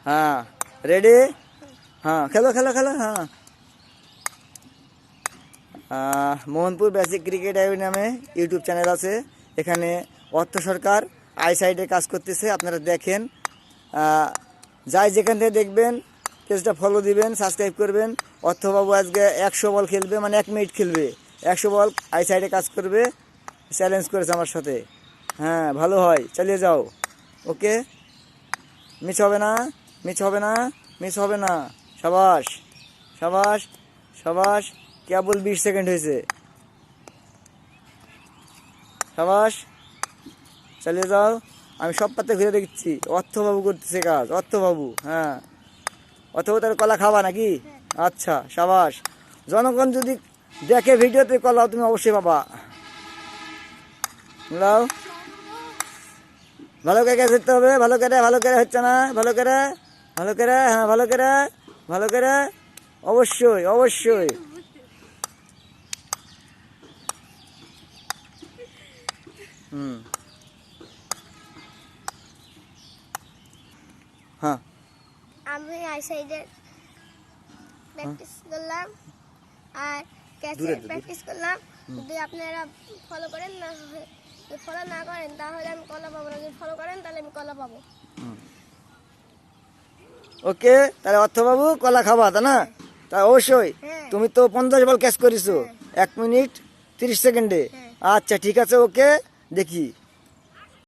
হ্যাঁ রেডি, হ্যাঁ খেলো খেলো খেলো। হ্যাঁ মোহনপুর বেসিক ক্রিকেট আইডি নামে ইউটিউব চ্যানেল আছে, এখানে অর্থ সরকার আইসাইডে কাজ করতেছে, আপনারা দেখেন। যাই যেখান থেকে দেখবেন পেজটা ফলো দিবেন, সাবস্ক্রাইব করবেন। অর্থবাবু আজকে 100 বল খেলবে, মানে 1 মিনিট খেলবে, 100 বল আইসাইডে কাজ করবে, চ্যালেঞ্জ করেছে আমার সাথে। হ্যাঁ ভালো হয়, চালিয়ে যাও। ওকে, মিস হবে না, মিস হবে না, মিস হবে না। সাবাস সাবাস সাবাস, কেবল 20 সেকেন্ড হয়েছে। সাবাস, চালিয়ে যাও। আমি সব পাতে ঘুরে দেখছি, অর্থবাবু করতেছে কাজ, অর্থবাবু। হ্যাঁ অথবা তার কলা খাবা নাকি? আচ্ছা সাবাস। জনগণ যদি দেখে ভিডিওতে কলা তুমি অবশ্যই পাবা। বুঝলাও, ভালো করে গ্যাস ধরতে হবে, ভালো করে, ভালো করে হচ্ছে না, ভালো করে, ভালো করে, হ্যাঁ ভালো করে, ভালো করে, অবশ্যই অবশ্যই। হ্যাঁ আমি আইসাইডে প্র্যাকটিস করলাম আর ক্যাচে প্র্যাকটিস করলাম। যদি আপনারা ফলো করেন, না যদি ফলো না করেন তাহলে আমি কলা পাবো না, যদি ফলো করেন তাহলে আমি কলা পাবো। ওকে, তাহলে অর্থবাবু কলা খাবা, তা না? তা অবশ্যই। হ্যাঁ। তুমি তো 50 বল ক্যাচ করেছো 1 মিনিট 30 সেকেন্ডে। আচ্ছা ঠিক আছে, ওকে দেখি।